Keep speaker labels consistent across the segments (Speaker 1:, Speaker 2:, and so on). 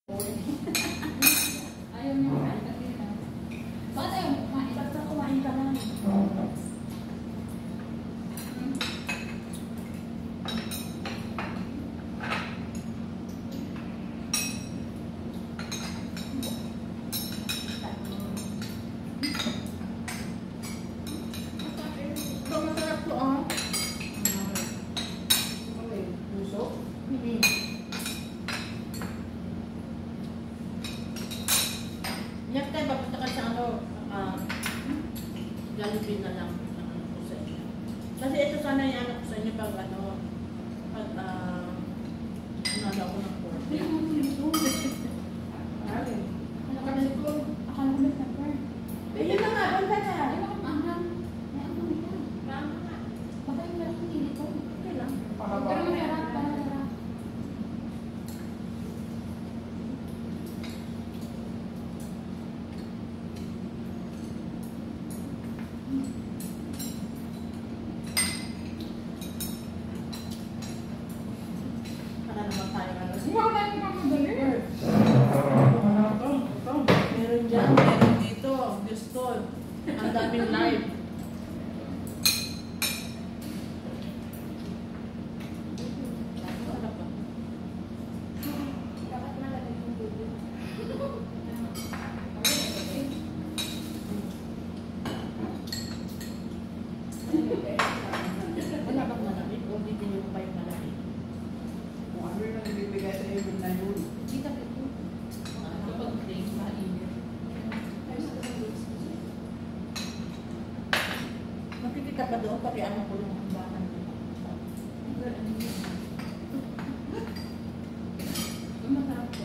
Speaker 1: Ayaw niya kumain kasi na. Bakit ayaw mo kumain? Basta kumain ka lang.
Speaker 2: Jollibee na lang ang ano ko sa inyo. Kasi ito sana yung ano ko sa inyo pag ano, pag nada ako ng pork.
Speaker 1: Hindi ko nito.
Speaker 2: Alin?
Speaker 1: Ano ka nito? Akala ko nito na.
Speaker 2: Ayun na nga, banda na.
Speaker 1: Ay, bakit maanghang? May anghang ito.
Speaker 2: Maanghang nga.
Speaker 1: Baka yung meron hindi nito.
Speaker 2: Okay lang.
Speaker 1: Pero mahirap, mahirap.
Speaker 2: Meron dyan, meron dito. Gusto. Ang daming live.
Speaker 1: Dapat nalagay yung video.
Speaker 2: Wala bang malaki? O bibili mo pa yung malaki?
Speaker 3: Kung ano yung nagbibigay sa iyo na yun.
Speaker 1: Kita ko ito.
Speaker 2: Kapag drink, mainit. Makikita pa doon pati ano ko yung hambangan dito.
Speaker 1: Masarap ko.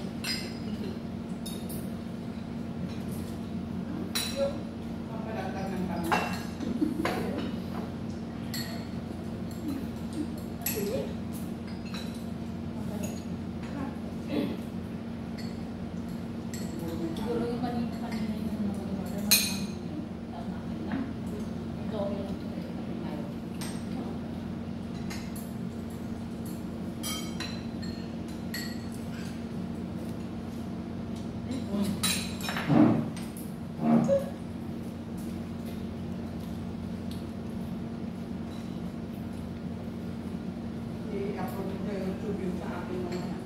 Speaker 3: Yung papalatag ng tama. Sige.
Speaker 1: Siguro yung kanina yung mga tama na. Ito okay lang.
Speaker 3: I-upload mo sa YouTube yung sa akin naman.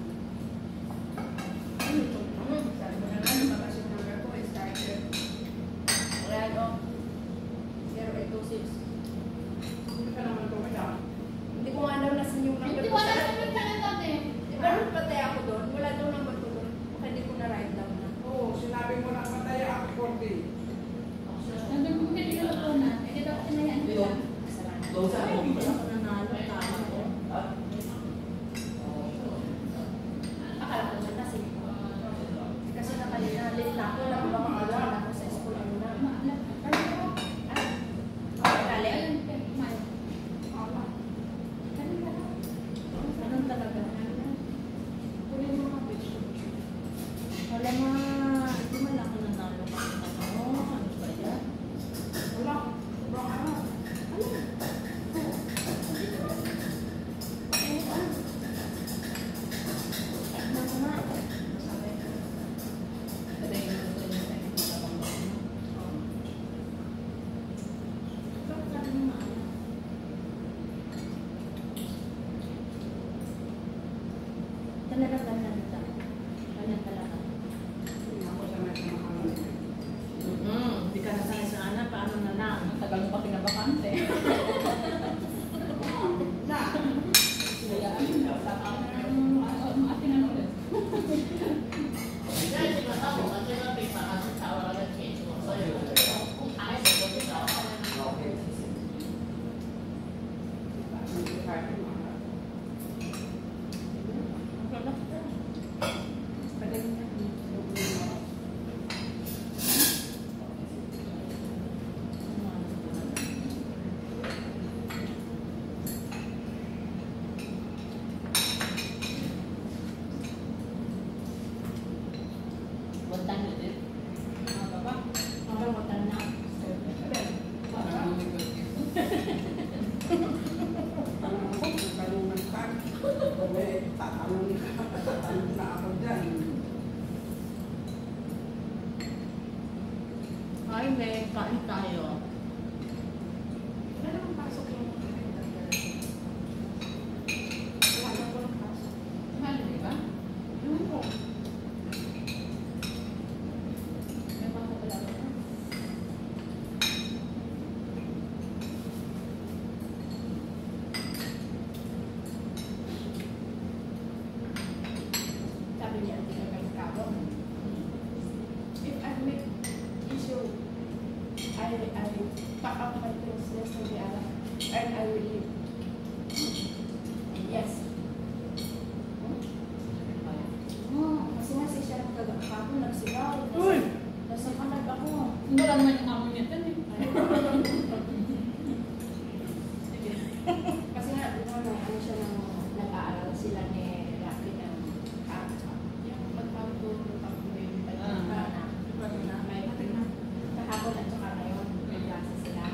Speaker 3: Sabi mo na lang, lumabas yung number ko, started.
Speaker 1: Ayan o. 0826.
Speaker 3: Hindi ka naman tumaya.
Speaker 4: Hindi ko nga daw nasan yung number
Speaker 1: Hindi
Speaker 4: ko.
Speaker 1: wala naman ka na dati.
Speaker 4: Meron patay ako doon. Wala daw number ko doon. Baka hindi ko na-write down na.
Speaker 3: Oo, sinabi mo na patay ako 40.
Speaker 1: Nandun mo hindi ka lang na. Hindi daw kinayaan ko.
Speaker 2: Ay, hindi ako nanalo. Tama ko.
Speaker 4: Akala ko doon kasi. Kasi nakalina, late na ako. Wala ko baka alam ako sa school. Ano na. Kali.
Speaker 2: Ganun talaga. Wala nga. Hindi man ako nanalo. Ano ba yan?
Speaker 3: Wala. Sobrang ano.
Speaker 2: Talaga ganyan ito. Ganyan talaga.
Speaker 3: Ako sanay sa mga ano.
Speaker 2: Hindi ka nasanay sa anak. Paano na lang?
Speaker 1: Tagal mo pa pinabakante.
Speaker 3: Na!
Speaker 1: Kaya ayun na. Atin na ulit.
Speaker 2: kami, kain tayo.
Speaker 4: Wala namang pasok yung wala na po ng pasok.
Speaker 1: Mahal, di ba?
Speaker 4: Yung po.
Speaker 1: May pasok pala ako.
Speaker 4: Sabi niya, hindi na kayo kabo. If I make issue, I pack up my things yesterday and I will leave. Yes. Kasi siya nagkagakapon, nagsigaw.
Speaker 2: Uy!
Speaker 4: Nasa kanag ako.
Speaker 1: Hindi lang naman yung amo niya dyan eh. Sige.
Speaker 4: Kasi nga, ano siya nang nag-aaral sila ni Rocky ng yung magpapagod na may kahapon at saka ngayon may klase sila.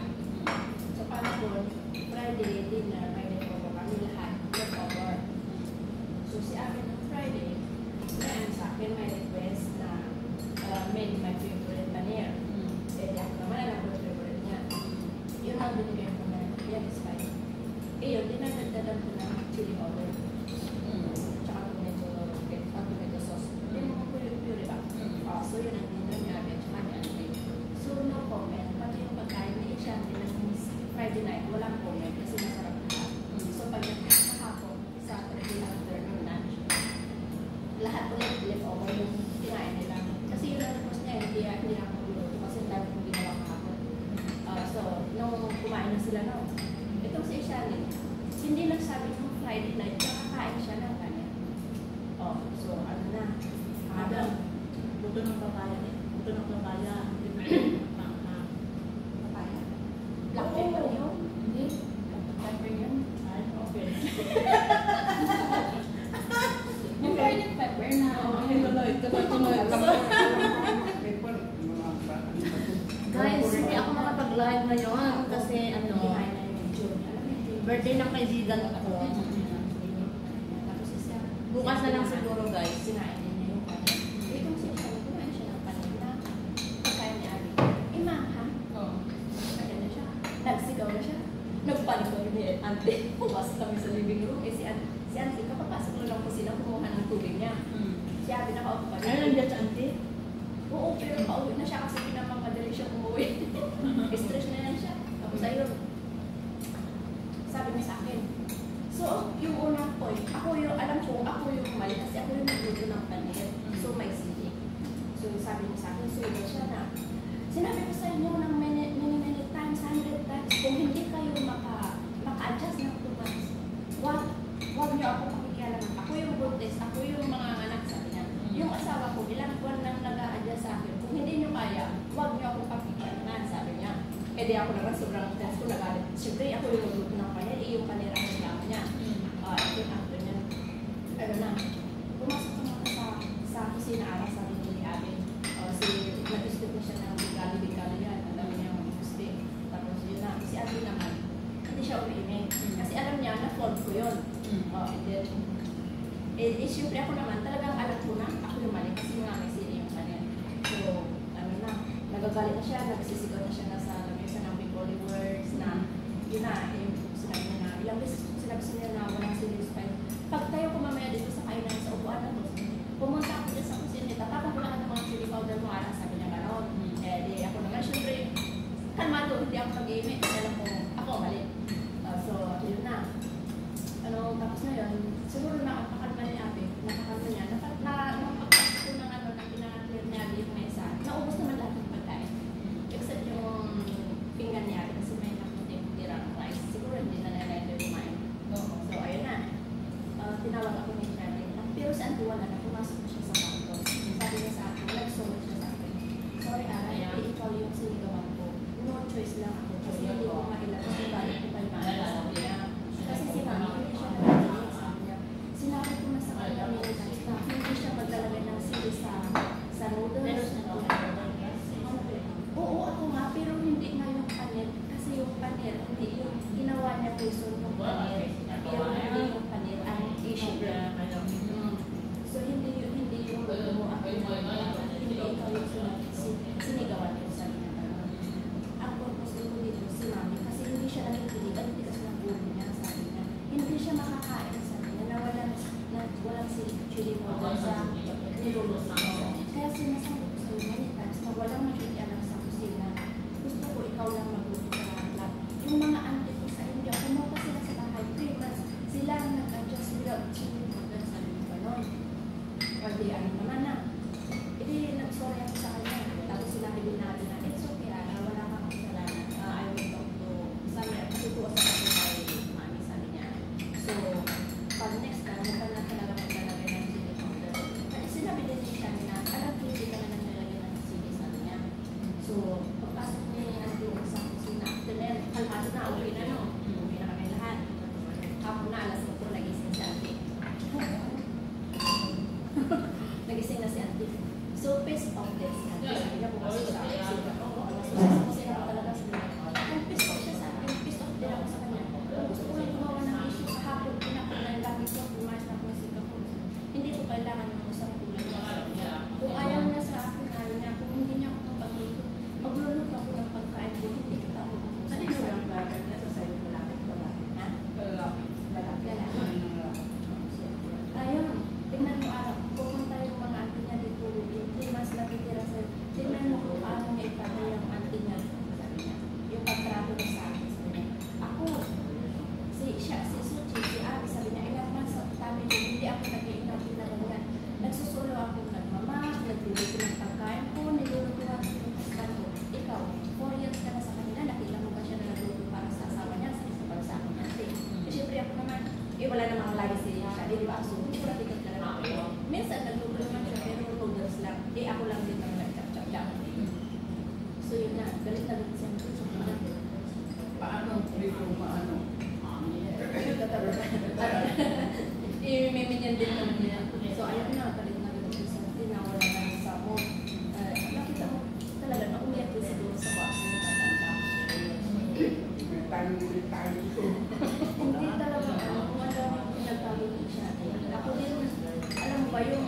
Speaker 4: So kahapon, Friday, dinner, may leftover kami lahat, leftover. So si akin ng Friday, may sa akin may request na made my favorite paneer. Eh, di ako naman alam ko favorite niya. Yun ang binigay ko na, yan is fine. Eh yun, dinagdagan ko ng chili powder. Tsaka tomato sauce. Yung mga pure ba? So yun ang dinner niya, tsaka ni Andre. So no comment, pati yung pagkain ni siya, Friday night, walang comment kasi masarap na. So pag nakahapon, Saturday afternoon lunch, lahat ulit leftover yung kinain nila. Kasi yun ang request niya, hindi na ako luluto kasi dahil kong ginawa kahapon. So, nung kumain na sila no, itong si Shani, hindi nagsabi ng Friday night, nakakain siya ng kanya. So ano na,
Speaker 2: Adam, buto ng papaya eh. Buto ng papaya.
Speaker 4: papaya. Black pepper yun.
Speaker 1: Hindi. Pepper yun.
Speaker 2: Ay, okay.
Speaker 1: Yung garlic pepper na.
Speaker 2: Tuloy.
Speaker 5: Guys, hindi ako makapag-live ngayon kasi
Speaker 4: Hindi
Speaker 5: ano,
Speaker 4: kaya na yung June. Alam mo yung
Speaker 5: birthday ng kaibigan ko.
Speaker 4: Tapos isa,
Speaker 5: Bukas na lang siguro guys.
Speaker 4: sinain din niya yung kanya. Itong si Shani, kumain siya ng kanina. Pagkain ni Abby. Ma, ha?
Speaker 1: Oo.
Speaker 4: Kaya na siya. Nagsigaw na siya. Nagpanik ko ni Ante. Pumasok kami sa living room. Eh si Ante, kapapasok na lang ko sila kumuha ng tubig niya. Si Abby nakaupo pa
Speaker 2: Ano nandiyan sa auntie?
Speaker 4: Oo, pero pauwi na siya kasi pinamamadali siya umuwi. Stress na yan siya. Tapos ayun, sabi niya sa akin, so yung unang point, ako yung, alam ko, ako yung mali kasi ako yung nagluto ng paner. So may sili. So sabi niya sa akin, so yun siya na, sinabi ko sa inyo ng many times, 100 times, kung hindi kayo maka-adjust ng 2 months, wag niyo ako pakikialaman. Ako yung buntis, ako yung mga anak, sabi niya. Yung asawa ko, ilang buwan nang nag-a-adjust sa akin. Kung hindi niyo kaya, huwag niyo akong pakikialaman, sabi niya. Eh di ako naman sobrang tense ko, nagalit. Siyempre, ako yung nagluto ng kanya, yung kanila ang reklamo niya. Ito yung after niya. Ano na, pumasok ko naman sa kusina araw, sabi ni Abby. Nag-isip na siya ng bigali yan. Ang dami niya mag-gusti. Tapos yun na, si Abby naman, hindi siya umiimik. Kasi alam niya, na-fault ko yun. And then, siyempre ako naman, talagang alam ko na, ako yung mali kasi nga may sili yung kanil. So, ano na, nagagalit na siya, nagsisigaw na siya na sa lamesa ng big holy words na, yun na, yung sinabi niya na, ilang beses sinabi niya na walang sili sa kayo. Pag tayo ko mamaya dito sa kainan sa upuan na to, pumunta ako dyan sa kusina, tatapang ko lahat ng mga chili powder mo, alas, sabi niya gano'n. Eh, di ako naman, syempre, kalmado, hindi ako mag-iimik, kasi alam ko, ako mali. So, yun na. Tapos na yun, siguro nakakalma ni Abby, nakakalma niya, nung pagpasok ko ng na pinaka-clear ni Abby yung mesa, naubos naman lahat ng pagkain. Except yung pinggan ni Abby, kasi may nakuting tirang rice. Siguro hindi na nila ito kumain. So, ayun na. walang masyadong alam sa kusina. Gusto ko ikaw lang magluto sa lahat. Yung mga auntie ko sa India, pumunta sila sa bahay, 3 months, sila ang nag-adjust without changing hanggang sa mga ganon. Pwede ano naman na. Hindi, nag-sorry ako sa kanya. Tapos sila natin na, it's okay, wala kang kasalanan. I will talk to, sabi niya, patutuwa sa kasi kay mami, sabi niya. So, pag next time, huwag ka na talaga maglalagay ng chili powder. Sinabi din siya na, alam ko hindi ka na naglalagay ng chili, sabi niya. So, pagpasok niya yung auntie ko sa kusina, after na yan, kalmado na, okay na no. Okay na kami lahat. Hapon na, alas 4, nagising si auntie. Nagising na si auntie. So, face of this. Sabi niya, pumasok sa kusina. Oo, alas 4, kasi ako talaga sa mga. Kung face off siya sa akin, face off din ako sa kanya. Gusto ko yung gumawa ng issue sa hapon, pinakalan lagi ko, pumayos na musika ko. Hindi ko kailangan ng usang tulad niya. Kung ayaw niya sa akin, ayaw niya, kung hindi niya ako magpagluto, magluluto ako ng pagkain ko, hindi kita ako.
Speaker 2: Ano yung walang bagay na sa sa'yo malapit ba?
Speaker 4: Ha?
Speaker 2: Lalaki.
Speaker 4: Lalaki. Ayun, tingnan mo araw, pupunta yung mga auntie niya dito, yung 3 months na titira sa'yo. Tingnan mo kung paano niya ipatay yung auntie niya, sabi niya. Yung pagtrato niya sa akin, sabi niya. Ako, si Suchi, si Abby, sabi niya, ilang months sa tabi ko, hindi ako nag-iingat na ganyan. Nagsusulo ako, nagmamahal, nagluluto ng pagkain ko, niluluto ako yung husband ko. Ikaw, 4 years ka na sa kanila, nakita mo ba siya na nagluto para sa asawa niya, sa isa para sa akin natin. Siyempre ako naman, wala namang lagi siya, di ba? So, hindi ko natin talaga ako. Minsan, nagluto naman siya, pero noodles lang. Ako lang din naman nag-chop-chop lang. So, yun na, galit na galit siya.
Speaker 2: Paano? Dito paano?
Speaker 4: I-meminyan din naman niya. So, ayun na, galit na galit siya. Tinawala na sa mo. Nakita mo, talaga, naumiyak din sa doon sa bahay ng matanda. Hindi talaga, kung alam mo, pinagpagod siya. Ako din, alam mo ba yung,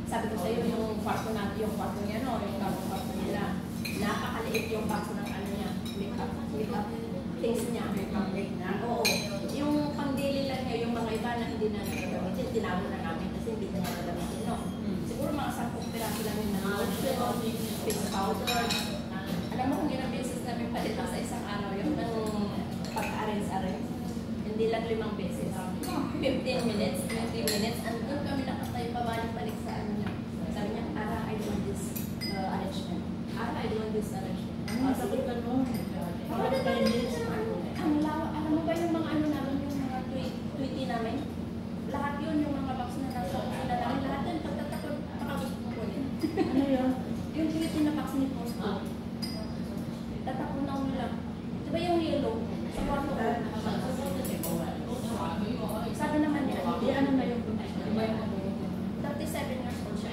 Speaker 4: sabi ko sa'yo, yung kwarto natin, yung kwarto niya, no? Yung kwarto nila. Napakaliit yung box ng ano niya, makeup things niya. Makeup na? Oo. Yung pang-daily lang niya, yung mga iba na hindi na nagagamitin, tinawag na namin kasi hindi na nagagamitin, no? Siguro mga 10 piraso lang yung lotion, face powder. Alam mo kung ilang beses namin palitan sa isang araw yung pag-arrange. Hindi lang 5 beses. 15 minutes, 20 minutes, and doon kami nakatayo pabalik-balik sa ano niya. Sabi niya, Ara, I don't want this arrangement. Ara, I don't want this arrangement.
Speaker 2: Sabi ka mo.
Speaker 4: Ang lawa, alam mo ba yung mga ano namin, yung mga tweety namin? Lahat yun, yung mga box na nasa na namin, lahat yun, pagtatapon, makagusto ko yun.
Speaker 2: Ano yun?
Speaker 4: Yung tweety na box ni Posto. Tatapon na nila. Diba yung yellow? Sa kwarto ko. Sabi naman niya,
Speaker 2: Di ano na yung condition?
Speaker 4: Diba yung 37 years old siya.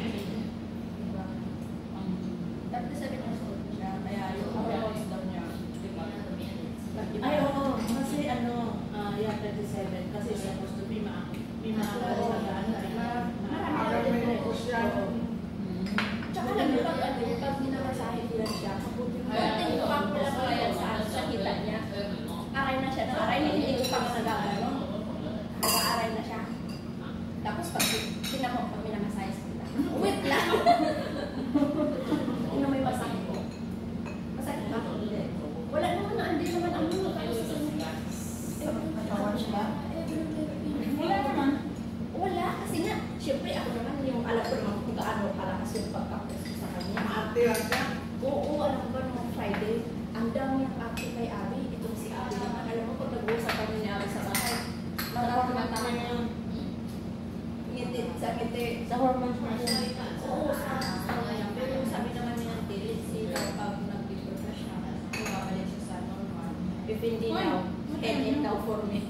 Speaker 4: 37 years old siya. Kaya yung hormones daw niya.
Speaker 2: Ay, oo. Kasi ano, yeah, 37. Kasi supposed to be may
Speaker 4: Tsaka lang yung pag minamasahe nila siya, konting pang lang kaya sa kita niya. Aray na siya, hindi ko pang nagagano. Nag-aaray na siya. Tapos pag tinamok pag minamasahe sa kita, wait lang! Ano may masahe ko? Masakit ba? Wala naman na, hindi naman ang mga kayo sa sanay.
Speaker 2: Wala naman.
Speaker 4: Wala, kasi nga, syempre ako naman yung alam ko naman kung gaano kalakas yung pagkakos ko sa kanya.
Speaker 2: Maarte lang siya.
Speaker 4: Oo, alam ko ba nung Friday, ang dami ng ate kay Abby, itong si Abby naman. Alam mo, pag nag-uusap kami ni Abby sa bahay, matatamata na yung ngiti, sa ngiti.
Speaker 5: Sa hormones mo siya.
Speaker 4: Oo, pero sabi naman ni Auntie Lizzie, pag nag-before na siya, bumabalik siya sa normal. If hindi now, head daw for me.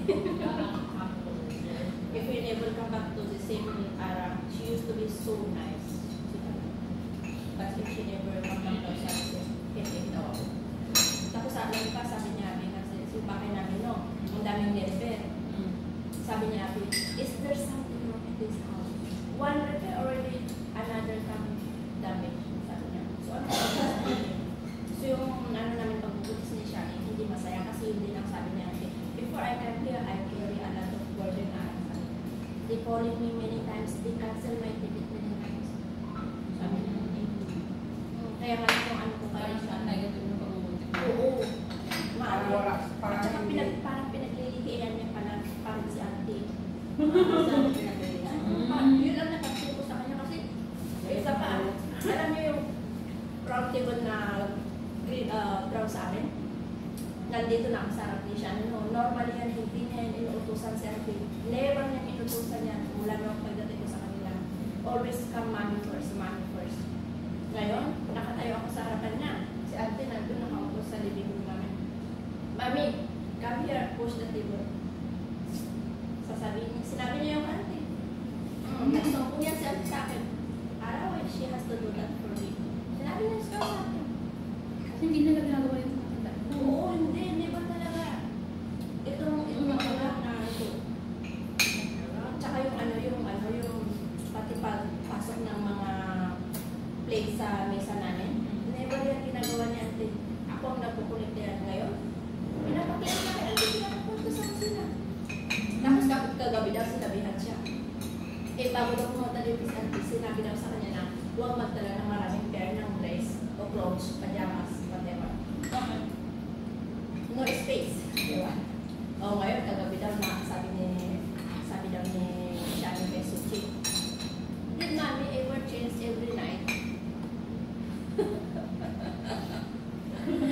Speaker 4: If we never come back to the same era, she used to be so nice. But if she never come back nandito na ako sa harap ni siya. No, normally yan, hindi niya yan inuutusan si ate. Never niya inuutusan yan mula nung pagdating ko sa kanila. Always come mommy first, mommy first. Ngayon, nakatayo ako sa harapan niya. Si ate nandun nakaupo sa living room namin. Mami, come here, push the table. Sinabi niya yung ate. Nagsumpong niya si ate sa akin. Araw, she has to do that for me. Sinabi niya sa akin.
Speaker 1: Kasi hindi nila ginagawa yung matanda.
Speaker 4: Oo, hindi ba talaga? Itong mga na ito. Tsaka yung pati pagpasok ng mga plates sa mesa namin. Never yan ginagawa niya ate. Ako ang napukulit yan ngayon. Pinapakita na kaya hindi pinapunta sa kusina. Tapos kapag kagabi daw sinabihan siya. Eh, bago daw pumunta din sa ate, sinabi daw sa kanya na huwag magdala ng maraming pair ng dress o clothes, pajamas, whatever. No space. Diba? O ngayon, kagabi daw na sabi daw ni Shani kay Suchi, did mommy ever change every night?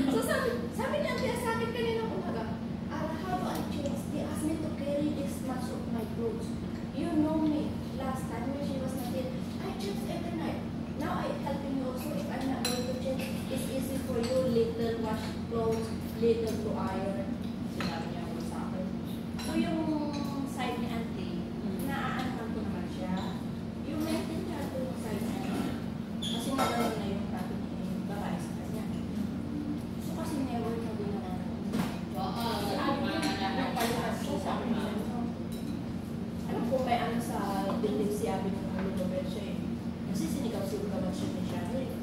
Speaker 4: So sabi niya kaya sa akin kanina umaga, how do I change? They asked me to carry this much of my clothes. You know me. Last time when she was not here, I change every night. Now I helping you also. If I'm not going to change, it's easy for you. Little wash clothes, little to iron. Sinabi niya ako sa akin. So yung side ni auntie, naaanahan ko naman siya. Yung maintindihan ko yung side ni auntie. Kasi nagawin na yung tato ni babae sa kanya. So kasi never na din naman. Si ate, yung palihas ko sa akin. Alam ko may ano sa belief si Abby ng Lulubel siya eh. Kasi sinigaw siya ni siya eh.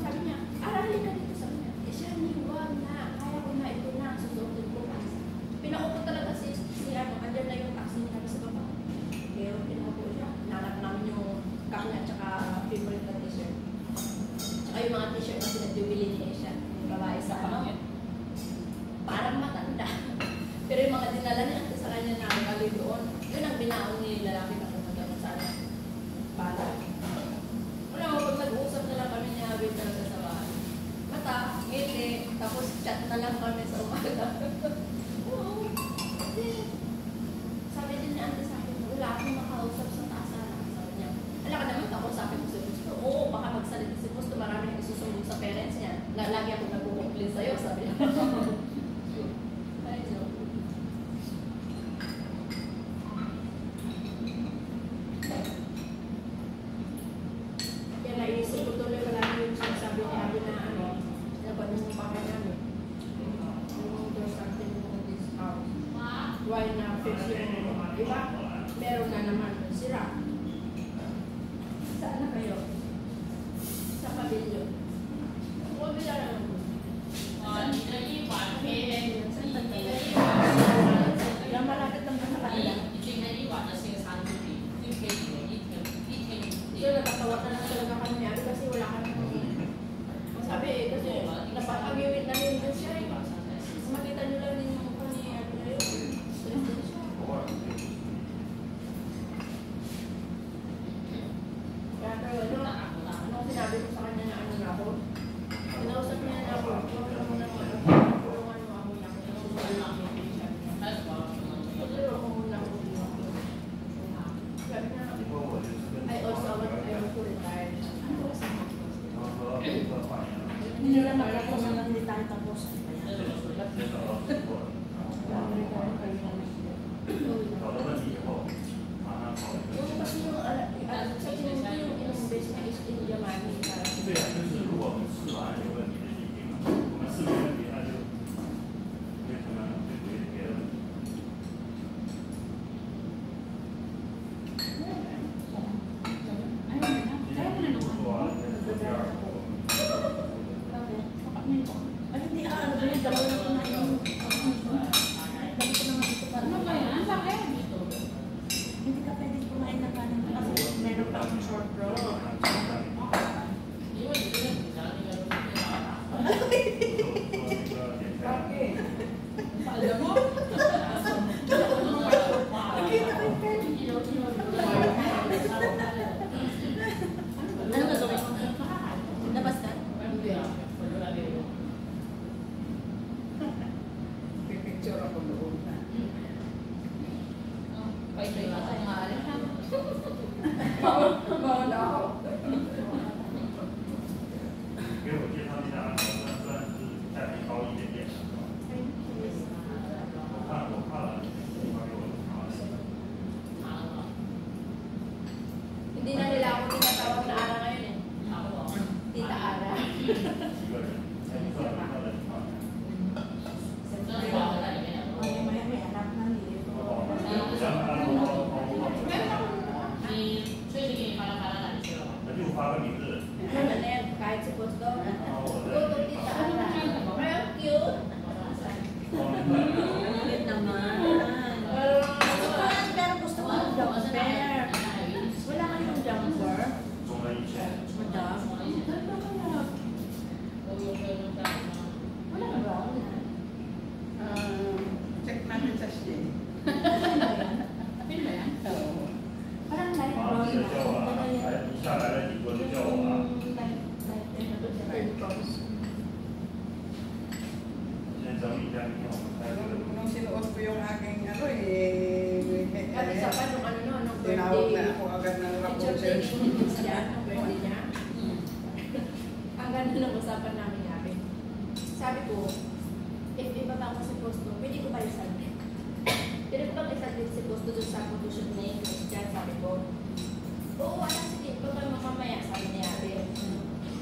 Speaker 4: Sabi niya, aralin ka dito sa kanya. Eh siya, huwag na. Kaya ko na ito na. Susuotin ko. Pinaupo talaga si andyan na yung taxi niya sa baba. Pero pinaupo siya. Nanap namin yung kanya at saka favorite na t-shirt. Tsaka yung mga t-shirt na pinagbibili niya siya. Yung babae sa pangit. Parang matanda. Pero yung mga dinala niya sa kanya na nakakali doon, yun ang binaon ni lalaki na pumunta sa akin. Bala. Wala mo, pag nag-uusap na lang kami niya, habit talaga sa bahay. Mata, ngiti, tapos chat na lang kami sa umaga. Oo. Sabi din niya ante sa akin, wala akong makausap sa taas na. Sabi niya, wala ka naman kausapin mo si Gusto. Oo, baka magsalita si Gusto, marami nang isusumbong sa parents niya. Lagi ako nag-complain sa'yo, sabi niya. Why na fix yung iba? Meron na naman sira. Saan na kayo? Sa pabilyo. Huwag bila lang. Yung malapit ng masalala. So, natatawa na lang talaga kami niya kasi wala kami sabi eh, kasi napakagiwit na rin din siya eh. Makita nyo lang din yung mukha ni Abby na yun. Kaya pero ano sinabi ko sa kanya na ano na ako? Pinausap niya na ako. Tulungan mo ako niya. Tulungan mo muna ako. Sabi na, I also want to retire. Hindi na magkakos hanggang hindi tayo tapos. Yung kasi yung sa tingin ko yung ilang beses na is in Yamani para sa
Speaker 2: May anak na niya.
Speaker 1: 你最近给你发了哪里去了吗？
Speaker 4: Internet, kahit si Posto. Luto kita. Kaya cute.
Speaker 2: Ulit naman. Pero gusto ko ng jumper. Wala kayong jumper? Madam? Wala ba?
Speaker 3: Check natin sa Shein.
Speaker 1: Pin ba yan?
Speaker 4: Parang light brown
Speaker 3: Nung sinuot ko yung aking ano
Speaker 4: At isa pa nung ano no, nung
Speaker 3: tinawag na
Speaker 4: birthday.
Speaker 3: ako agad ng
Speaker 4: Picture
Speaker 3: Rapunzel.
Speaker 4: taking ni siya, nung birthday niya. Ang ganda ng usapan namin namin. Sabi ko, if ibaba ko si Posto, pwede ko ba isaglit? Pwede ko bang isaglit si Posto doon sa photoshoot ni Christian? Sabi ko, oo, anak, sige, baka mamaya, sabi ni Abel.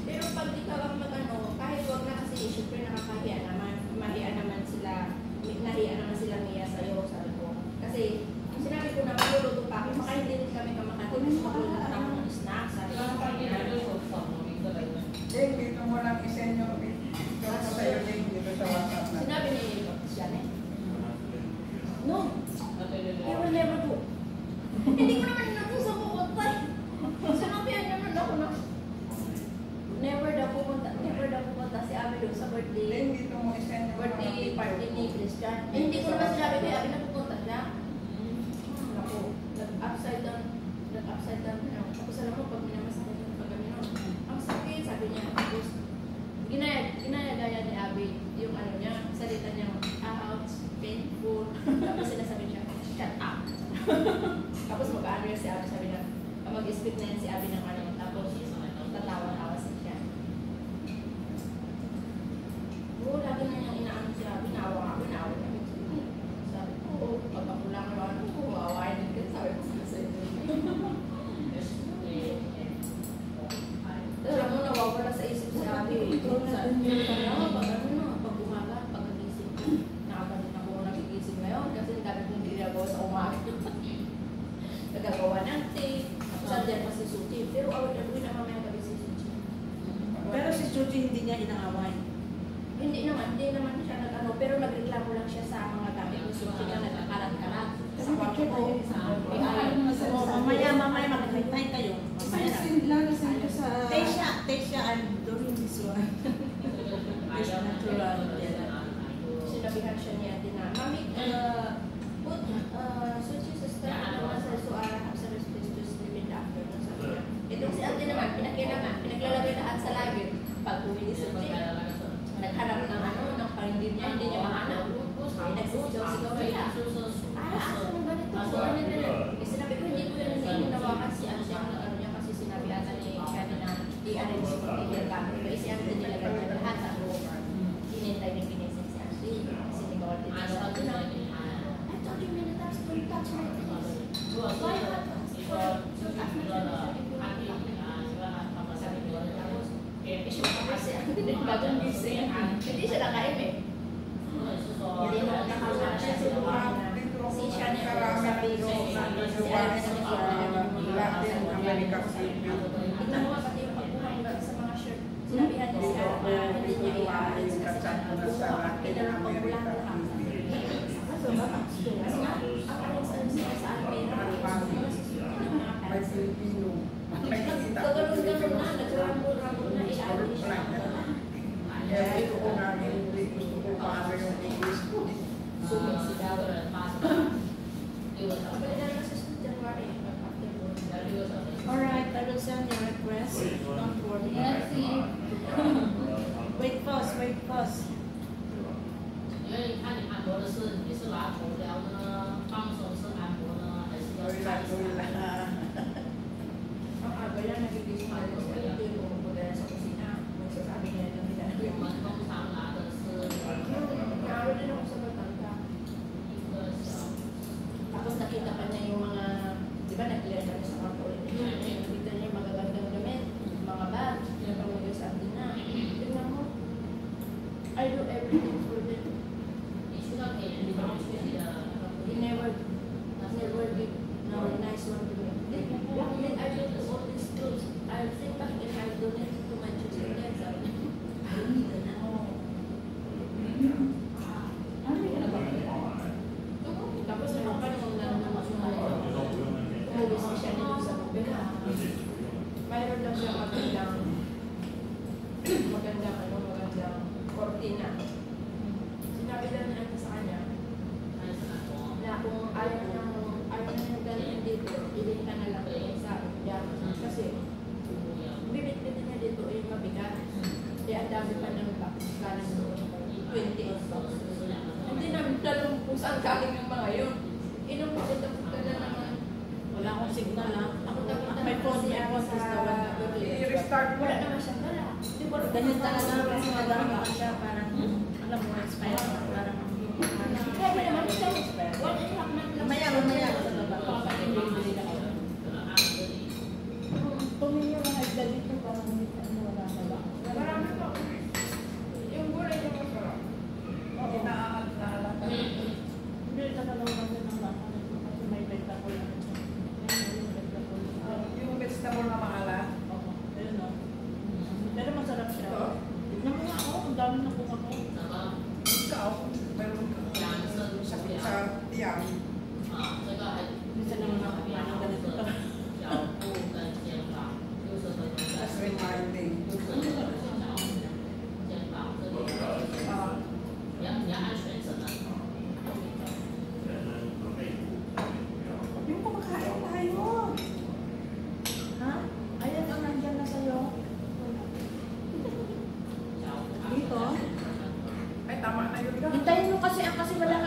Speaker 4: Pero pag di ka lang mag-ano, kahit wag na kasi, syempre nakakahiya naman. Mahiya naman sila, nahiya naman sila Mia sa'yo, sabi ko. Kasi, sinabi ko na magluluto pa ako, baka hindi rin kami kamakatin, mas magluluto ako ng snack, sabi ko.
Speaker 3: Jane, dito mo lang isend yung picture ko sa'yo, Jane, dito sa WhatsApp na.
Speaker 4: Sinabi ni Christian eh, no, I will never go. Hindi ko naman natin sa pupunta. Sinabihan naman ako na never daw pupunta si Abby doon sa birthday.
Speaker 3: Jane, dito mo isend yung
Speaker 4: Birthday party ni Christian. Eh, hindi ko naman sinabi kay Abby na pupunta siya. Naku, nag-upside down na. Tapos alam mo, pag minamasakit yung pagkano, ang sakit, sabi niya. Tapos, ginaya-gaya ni Abby yung ano niya, salita niya, ouch, painful. Tapos sinasabi niya, shut up. Tapos mag-ano si Abby, sabi niya, mag-speak na yan si Abby ng ano, tapos tatawa-tawa siya. Oo, lagi na niyang inaano si Abby, naawa niya. Sabi ko, pag ako lang naman, maawain din ka, sabi ko sa iyo. Alam mo, nawawala sa isip si Abby. Pag umaga, pagkagising ko, nakabalik ako nagigising ngayon kasi ang dami kong ginagawa sa umaga. Nagagawa ng tape, sadyan pa si Suti. Pero awal-awal na mamaya gabi si Suti.
Speaker 2: Pero si Suji hindi niya inaaway.
Speaker 4: Hindi naman siya nag-ano, pero nagreklamo lang siya sa mga gamit ni Suti na nagkakalat-kalat. Sa kwarto ko,
Speaker 2: Mamaya makikitay kayo. Mamaya na. Tesha, I'm doing this one. It's natural.
Speaker 4: sinabihan siya niya din na, Mami, put Suchi sister, ano sa suara, sa response to limit after. Sabi niya. Itong si Ate naman, pinaglalagay lahat sa lagir. Pag bumili si Suchi, naghanap ng ano, ng parindir niya, hindi niya mahanap. Nagsisigaw-sigaw siya. Ano ba nito? So, ano na sinabi ko, hindi ko yan hinawakan si Ate ang ano niya kasi sinabi ata ni Kami na i-arrange ko yung gamit. Pero si Ate nilagay niya lahat sa loob. Hinintay niya ginising si Ate. Sinigaw din siya. I told you many times, don't touch my things. Why not? Don't touch my things. Sabi ko, tapos, issue pa kasi ang bagong gising. Hindi siya nakaim eh. Hindi na nakakawa siya sa lugar na si Shania sabi ko si Alex
Speaker 3: Latin America City.
Speaker 4: tignan mo nga pati yung pagkuhan sa mga shirt. Sinabihan niya si Alex na hindi niya i-arrange kasi ito lang pagkulang na lang. Kasi nga, ang arrange siya sa Almira.
Speaker 3: May Filipino.
Speaker 4: Gagano'n na, nag-rambol na i-arrange na.
Speaker 3: Kaya ito ko na hindi gusto ko paano yung English ko.
Speaker 4: Sumig si Dawar. Pwede na lang sa January.
Speaker 2: Alright, I will send your request. Don't worry. Wait first.
Speaker 1: 因为看你按摩的是你是拿头疗呢，放松式按摩呢，还是要拆下来？
Speaker 4: Ang aga yan, nagigising na rin siya. Ito yung pumupunta sa kusina. Magsasabi niya ng
Speaker 1: 我们通常拿的是
Speaker 4: Naaro din ako sa Batanga.
Speaker 1: 一个小，
Speaker 4: Tapos nakita pa niya yung mga, di ba nag-clear kami sa kwarto ulit. Nakita niya yung magagandang damit, mga bag, pinapamagay sa atin na. Di marami pa ng galing doon. 28 bucks. Hindi namin alam kung saan galing yung mga yun. Inong pupunta na naman.
Speaker 2: Wala akong signal ha.
Speaker 4: Ako tapos
Speaker 2: May phone is the one.
Speaker 3: I-restart mo.
Speaker 4: Wala naman siyang dala. Di ba?
Speaker 2: Ganyan talaga kasi madami pa siya parang, alam mo, expire. Parang,
Speaker 4: Kaya ba naman ito? What is happening?
Speaker 2: mamaya sa baba.
Speaker 4: Pakapagpapili na kayo.
Speaker 2: Tumingin yung mga isda dito parang hindi pa wala na ba?
Speaker 3: Marami pa.
Speaker 4: Yung gulay yung masarap.
Speaker 2: Oo.
Speaker 3: Inaalala ka.
Speaker 2: Hindi talaga kasi ng baka kasi may benta ko lang.
Speaker 3: Yung vegetable na maalat.
Speaker 2: Oo. Ayun o. Pero masarap siya.
Speaker 3: Ito?
Speaker 2: Tignan mo nga ako, ang dami na kuha ko.
Speaker 3: Ikaw, meron ka. Sakit sa tiyan.
Speaker 2: Minsan naman nakakain ng ganito pa.
Speaker 3: That's reminding. Yung kumakain tayo.
Speaker 2: Ha? Ayan ang nandyan na sa'yo. Dito?
Speaker 3: Ay, tama na yun.
Speaker 4: Hintayin mo kasi wala